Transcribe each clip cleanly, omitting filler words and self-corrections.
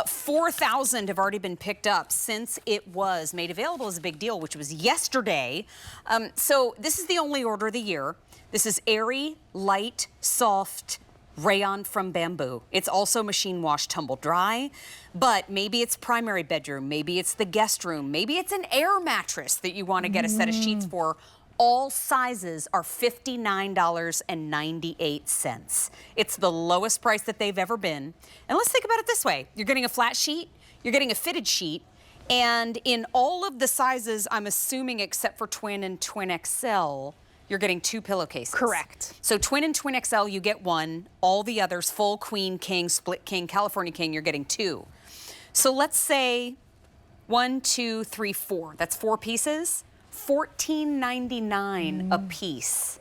4,000 have already been picked up since it was made available as a big deal, which was yesterday. So this is the only order of the year. This is airy, light, soft rayon from bamboo. It's also machine wash, tumble dry, but maybe it's primary bedroom, maybe it's the guest room, maybe it's an air mattress that you want to get a set of sheets for. All sizes are $59.98. It's the lowest price that they've ever been. And let's think about it this way. You're getting a flat sheet, you're getting a fitted sheet, and in all of the sizes, I'm assuming except for twin and twin XL, you're getting 2 pillowcases. Correct. So twin and twin XL, you get 1. All the others, full queen, king, split king, California king, you're getting 2. So let's say 1, 2, 3, 4. That's 4 pieces. $14.99 a piece.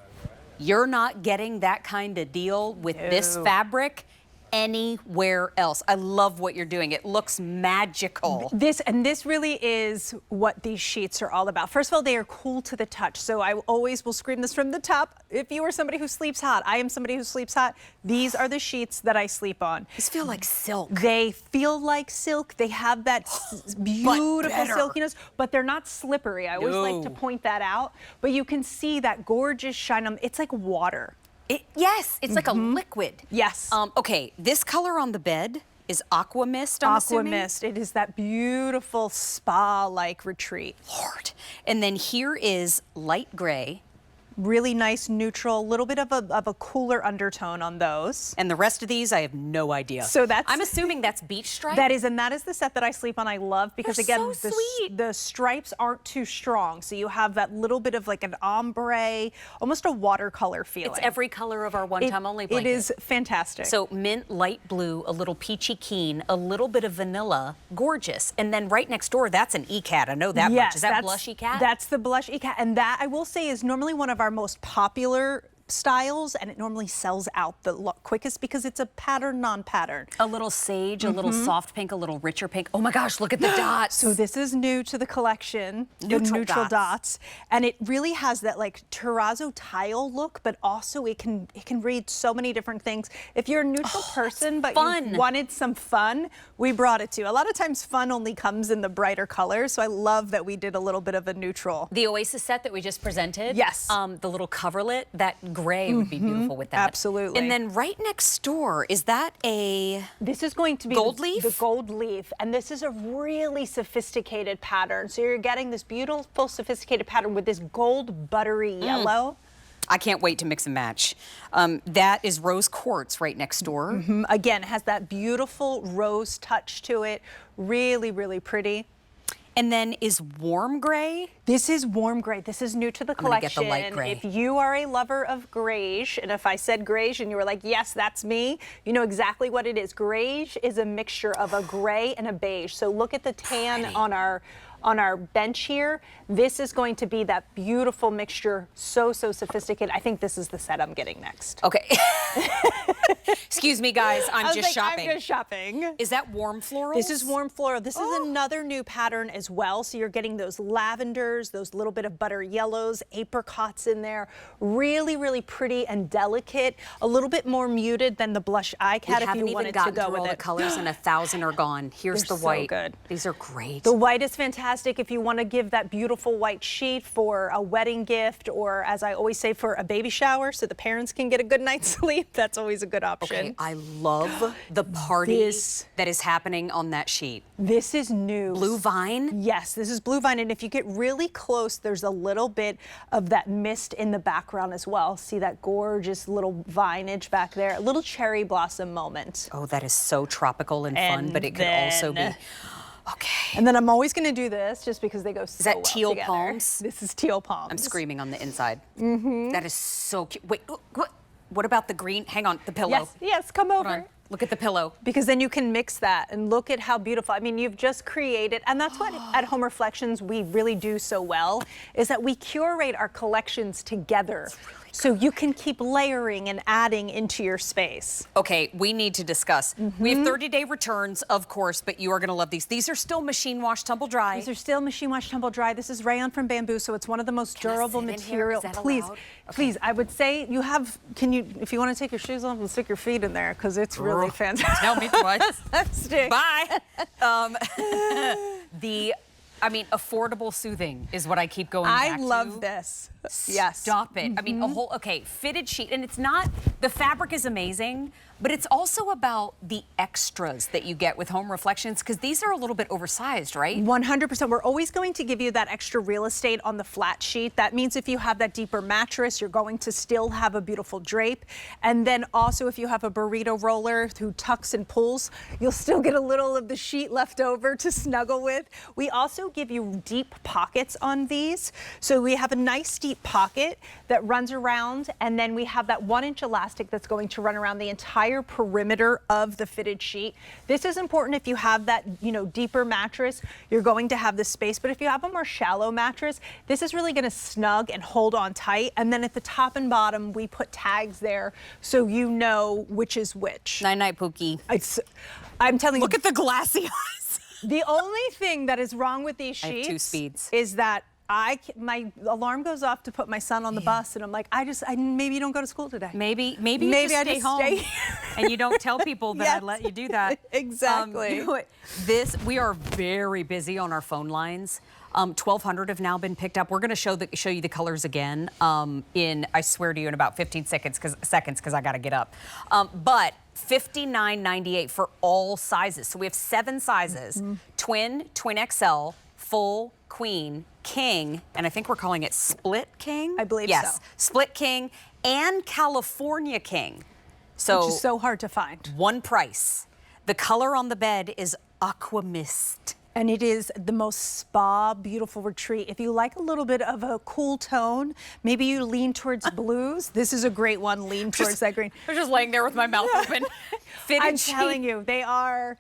You're not getting that kind of deal with this fabric anywhere else. I love what you're doing. It looks magical. This really is what these sheets are all about. First of all, they are cool to the touch. So I always will scream this from the top. If you are somebody who sleeps hot, I am somebody who sleeps hot. These are the sheets that I sleep on. These feel like silk. They feel like silk. They have that beautiful silkiness, but they're not slippery. I always like to point that out. But you can see that gorgeous shine on. It's like water. Yes, it's like a liquid. Yes. Okay, this color on the bed is aqua mist, I'm assuming? Mist. It is that beautiful spa-like retreat. Lord. And then here is light gray. Really nice neutral, a little bit of a cooler undertone on those. And the rest of these, I have no idea. So that's... I'm assuming that's beach stripe? That is, and that is the set that I sleep on. I love because, They're again, so sweet. The stripes aren't too strong. So you have that little bit of like an ombre, almost a watercolor feeling. It's every color of our one-time only blanket. It is fantastic. So mint, light blue, a little peachy keen, a little bit of vanilla, gorgeous. And then right next door, that's an E-cat. I know that much. Is that blush E-cat? That's the blush E-cat. And that, I will say, is normally one of our most popular styles, and it normally sells out the quickest because it's a pattern, non-pattern. A little sage, a little soft pink, a little richer pink. Oh my gosh, look at the dots. So this is new to the collection, the neutral dots. And it really has that like terrazzo tile look, but also it can read so many different things. If you're a neutral person, but you wanted some fun, we brought it to you. A lot of times fun only comes in the brighter colors, so I love that we did a little bit of a neutral. The Oasis set that we just presented. Yes. The little coverlet, that gray would be beautiful with that. Absolutely. And then right next door, is that a... This is going to be gold leaf? The gold leaf. And this is a really sophisticated pattern. So you're getting this beautiful, sophisticated pattern with this gold buttery yellow. I can't wait to mix and match. That is rose quartz right next door. Again, it has that beautiful rose touch to it. Really, really pretty. And then is warm gray? This is warm gray. This is new to the collection. I'm gonna get the light gray. If you are a lover of greige, and if I said greige and you were like, yes, that's me, you know exactly what it is. Greige is a mixture of a gray and a beige. So look at the tan on our bench here. This is going to be that beautiful mixture, so sophisticated. I think this is the set I'm getting next. Okay. Excuse me, guys. I'm just shopping. I'm just shopping. Is that warm floral? This is warm floral. This is another new pattern as well. So you're getting those lavenders, those little bit of butter yellows, apricots in there. Really, really pretty and delicate. A little bit more muted than the blush eye-cat if you wanted to go with all it. The colors and 1,000 are gone. Here's the white. So good. These are great. The white is fantastic if you want to give that beautiful white sheet for a wedding gift, or as I always say, for a baby shower so the parents can get a good night's sleep. That's always a good option. Okay, I love the party that is happening on that sheet. This is new. Blue vine? Yes, this is blue vine, and if you get really close, there's a little bit of that mist in the background as well. See that gorgeous little vinage back there, a little cherry blossom moment. Oh, that is so tropical and fun, but it could also be... Okay. And then I'm always going to do this just because they go so well together. Is that teal palms? This is teal palms. I'm screaming on the inside. That is so cute. Wait, what about the green? Hang on, the pillow. Yes, yes, come over. Hold on. Look at the pillow. Because then you can mix that and look at how beautiful. I mean, you've just created, and that's what at Home Reflections we really do so well, is that we curate our collections together So you can keep layering and adding into your space. Okay, we need to discuss. We have 30-day returns, of course, but you are going to love these. These are still machine wash, tumble dry. These are still machine wash, tumble dry. This is rayon from bamboo, so it's one of the most durable material. Please, please, I would say you have, if you want to take your shoes off and stick your feet in there, because it's really fantastic. Tell me twice. Bye. I mean, affordable soothing is what I keep going back to. I love this. Yes. Stop it. I mean, fitted sheet. And it's not, the fabric is amazing, but it's also about the extras that you get with Home Reflections, because these are a little bit oversized, right? 100%. We're always going to give you that extra real estate on the flat sheet. That means if you have that deeper mattress, you're going to still have a beautiful drape. And then also if you have a burrito roller who tucks and pulls, you'll still get a little of the sheet left over to snuggle with. We also give you deep pockets on these. So we have a nice deep pocket that runs around, and then we have that 1-inch elastic that's going to run around the entire perimeter of the fitted sheet. This is important if you have that, deeper mattress, you're going to have this space. But if you have a more shallow mattress, this is really going to snug and hold on tight. And then at the top and bottom, we put tags there so you know which is which. Night-night, Pookie. I'm telling you. Look at the glassy eyes. The only thing that is wrong with these sheets I have 2 speeds. is that my alarm goes off to put my son on the bus, and I'm like, maybe you don't go to school today. Maybe you just stay home. Stay and you don't tell people that I let you do that. Exactly. You know what? We are very busy on our phone lines. 1,200 have now been picked up. We're going to show you the colors again I swear to you, in about 15 seconds because I got to get up. But $59.98 for all sizes. So we have 7 sizes: twin, twin XL, full, queen, king, and I think we're calling it split king. I believe yes, so. Split king and California king. So which is so hard to find. One price. The color on the bed is aqua mist. And it is the most spa, beautiful retreat. If you like a little bit of a cool tone, maybe you lean towards blues. This is a great one, lean towards that green. I'm just laying there with my mouth open. I'm telling you, they are...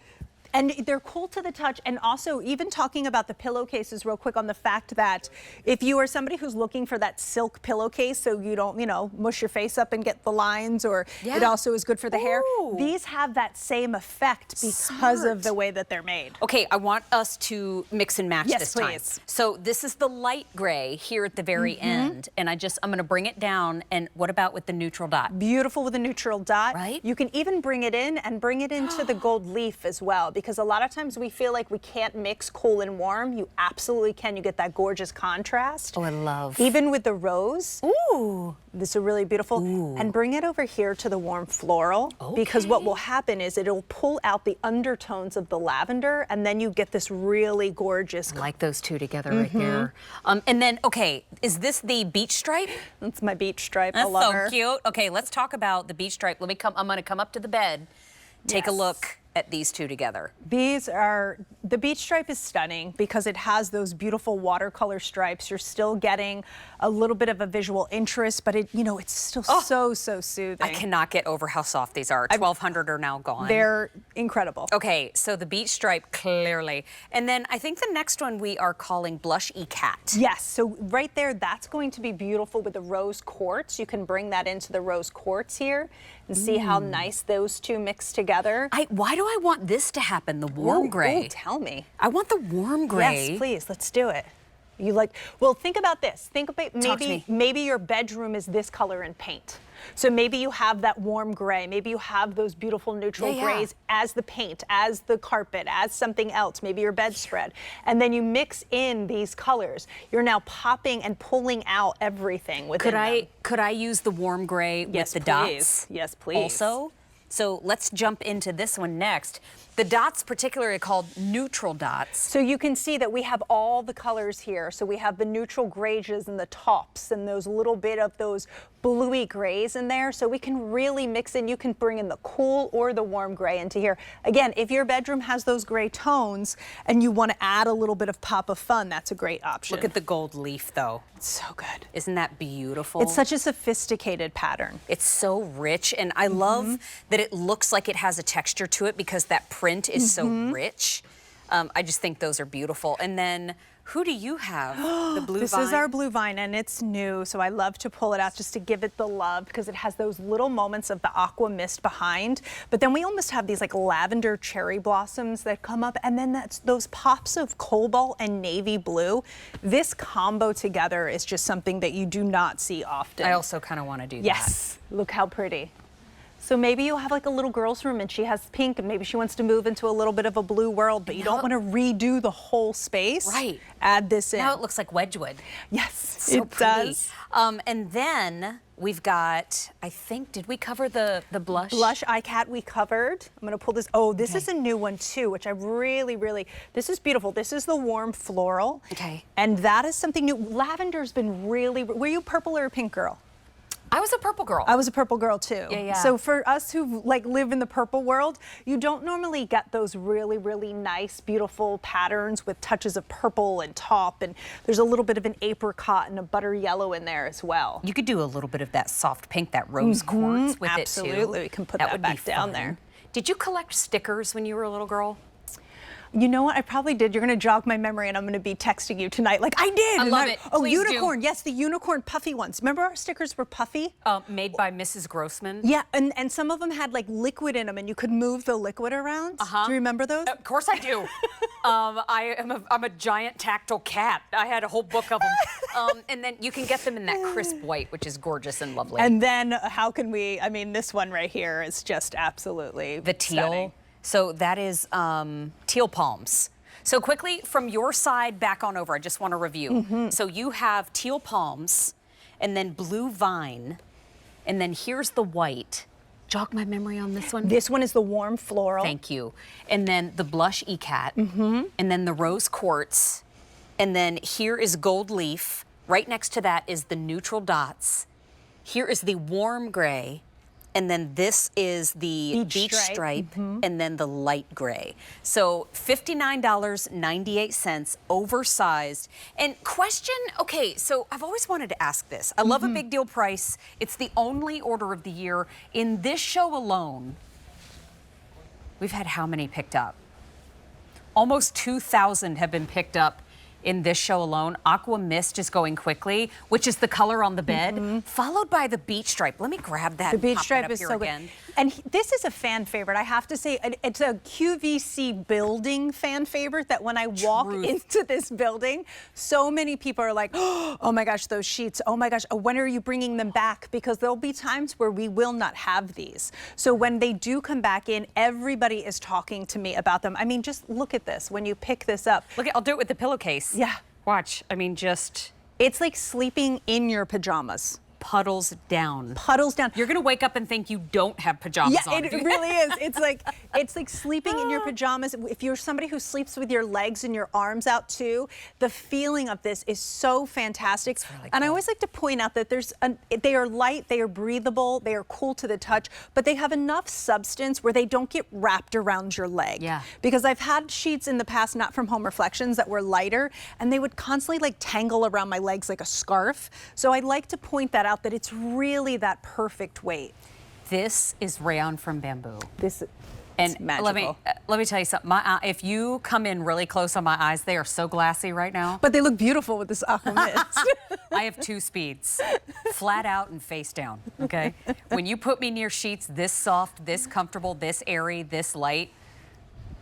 And they're cool to the touch. And also, even talking about the pillowcases real quick, on the fact that if you are somebody who's looking for that silk pillowcase so you don't, mush your face up and get the lines, or it also is good for the hair, these have that same effect because of the way that they're made. Okay, I want us to mix and match this time. Please. So this is the light gray here at the very end, and I'm going to bring it down. And what about with the neutral dot? Beautiful with a neutral dot. Right? You can even bring it in and bring it into the gold leaf as well, because a lot of times we feel like we can't mix cool and warm. You absolutely can. You get that gorgeous contrast. Oh, I love. Even with the rose. Ooh. This is really beautiful. Ooh. And bring it over here to the warm floral, because what will happen is it'll pull out the undertones of the lavender, and then you get this really gorgeous. I like those two together right there. And then, okay, is this the beach stripe? That's my beach stripe. That's I love so her. cute. Okay, let's talk about the beach stripe. I'm going to come up to the bed, take a look at these two together. The beach stripe is stunning because it has those beautiful watercolor stripes. You're still getting a little bit of a visual interest, but it's still so soothing. I cannot get over how soft these are. 1,200 are now gone. They're incredible. Okay, so the beach stripe, clearly. And then I think the next one we are calling Blush Cat. Yes, so right there, that's going to be beautiful with the rose quartz. You can bring that into the rose quartz here and see how nice those two mix together. Why do I want this to happen, the warm gray? Ooh, tell me. I want the warm gray. Yes, please, let's do it. Well, think about this. Think about maybe your bedroom is this color in paint. So maybe you have that warm gray. Maybe you have those beautiful neutral grays as the paint, as the carpet, as something else, maybe your bedspread. And then you mix in these colors. You're now popping and pulling out everything within them. Could I use the warm gray with the dots? Yes, please. Also? So let's jump into this one next. The dots particularly are called neutral dots. So you can see that we have all the colors here. So we have the neutral grays and the tops and those little bit of those bluey grays in there. So we can really mix in. You can bring in the cool or the warm gray into here. Again, if your bedroom has those gray tones and you want to add a little bit of pop of fun, that's a great option. Look at the gold leaf though. It's so good. Isn't that beautiful? It's such a sophisticated pattern. It's so rich, and I love that it looks like it has a texture to it because that print is so rich. I just think those are beautiful. And then who do you have? The blue This vine? is our blue vine, and it's new, so I love to pull it out just to give it the love because it has those little moments of the aqua mist behind. But then we almost have these like lavender cherry blossoms that come up, and then that's those pops of cobalt and navy blue. This combo together is just something that you do not see often. I also kind of want to do that. Yes, look how pretty. So maybe you'll have like a little girl's room and she has pink and maybe she wants to move into a little bit of a blue world, but you don't want to redo the whole space. Right. Add this in. Now it looks like Wedgwood. Yes, So it pretty. does. And then we've got, I think, did we cover the blush? Blush Eye Cat we covered. I'm going to pull this. Oh, this is a new one too, which I really, this is beautiful. This is the warm floral. Okay. And that is something new. Lavender's been really, were you purple or a pink girl? I was a purple girl. I was a purple girl too. Yeah. So for us who like live in the purple world, you don't normally get those really nice, beautiful patterns with touches of purple and taupe, and there's a little bit of an apricot and a butter yellow in there as well. You could do a little bit of that soft pink, that rose quartz with it too. Absolutely, we can put that would back be down fun. there. Did you collect stickers when you were a little girl? You know what? I probably did. You're going to jog my memory, and I'm going to be texting you tonight. Like, I did. I love it. Oh, Please unicorn. do. Yes, the unicorn puffy ones. Remember our stickers were puffy? Made by Mrs. Grossman. Yeah, and some of them had like liquid in them, and you could move the liquid around. Do you remember those? Of course I do. I'm a giant tactile cat. I had a whole book of them. And then you can get them in that crisp white, which is gorgeous and lovely. And then how can we, I mean, this one right here is just absolutely the teal. stunning. So that is teal palms. So quickly, from your side back on over, I just want to review. So you have teal palms, and then blue vine, and then here's the white. Jog my memory on this one. This one is the warm floral. Thank you. And then the blush ECAT, and then the rose quartz, and then here is gold leaf. Right next to that is the neutral dots. Here is the warm gray, and then this is the beach stripe, and then the light gray. So $59.98, oversized. And question, okay, so I've always wanted to ask this. I love a big deal price. It's the only order of the year. In this show alone, we've had how many picked up? Almost 2,000 have been picked up in this show alone. Aqua Mist is going quickly, which is the color on the bed, followed by the beach stripe. Let me grab that. The beach pop stripe that up is here so again. good. And this is a fan favorite. I have to say, it's a QVC building fan favorite that when I walk into this building, so many people are like, oh my gosh, those sheets. Oh my gosh, when are you bringing them back? Because there'll be times where we will not have these. So when they do come back in, everybody is talking to me about them. I mean, just look at this. When you pick this up. Look, I'll do it with the pillowcase. Yeah. Watch. I mean, just It's like sleeping in your pajamas. puddles down. Puddles down. You're gonna wake up and think you don't have pajamas on. Yeah, it really is. It's like sleeping in your pajamas. If you're somebody who sleeps with your legs and your arms out too, the feeling of this is so fantastic. Really and I cool. always like to point out that they are light, they are breathable, they are cool to the touch, but they have enough substance where they don't get wrapped around your leg. Yeah. Because I've had sheets in the past, not from Home Reflections, that were lighter, and they would constantly like tangle around my legs like a scarf. So I like to point that out, that it's really that perfect weight. This is rayon from bamboo. This And is magical. let me tell you something. My if you come in really close on my eyes, they are so glassy right now. But they look beautiful with this aqua mist. I have 2 speeds, flat out and face down, okay? When you put me near sheets this soft, this comfortable, this airy, this light,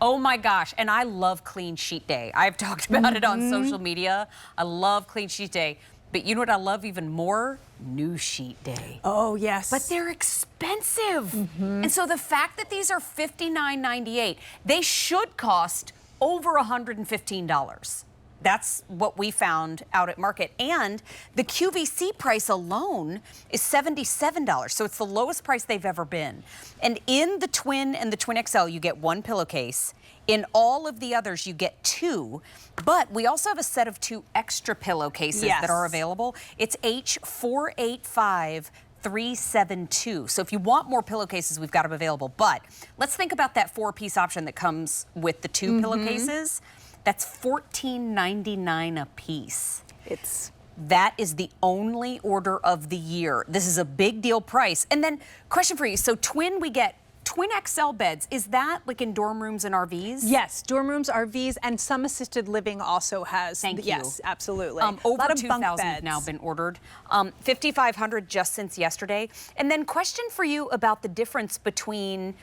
oh my gosh, and I love clean sheet day. I've talked about it on social media. I love clean sheet day. But you know what I love even more? New sheet day. Oh, yes. But they're expensive. And so the fact that these are $59.98, they should cost over $115. That's what we found out at market. And the QVC price alone is $77. So it's the lowest price they've ever been. And in the Twin and the Twin XL, you get 1 pillowcase. In all of the others, you get 2. But we also have a set of 2 extra pillowcases that are available. It's H485372. So if you want more pillowcases, we've got them available. But let's think about that 4-piece option that comes with the 2 pillowcases. That's $14.99 a piece. That is the only order of the year. This is a big deal price. And then question for you. So Twin, we get twin XL beds, is that like in dorm rooms and RVs? Yes, dorm rooms, RVs, and some assisted living also has. Thank you. Yes, absolutely. Over a lot of 2,000 bunk have beds. now been ordered. 5,500 just since yesterday. And then question for you about the difference between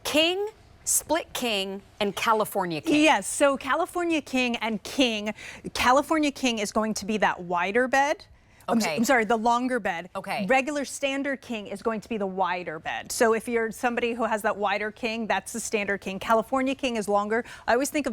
king, split king, and California king. Yes, so California king and king. California king is going to be that wider bed. Okay. I'm sorry, the longer bed. Okay. Regular standard king is going to be the wider bed. So if you're somebody who has that wider king, that's the standard king. California king is longer. I always think of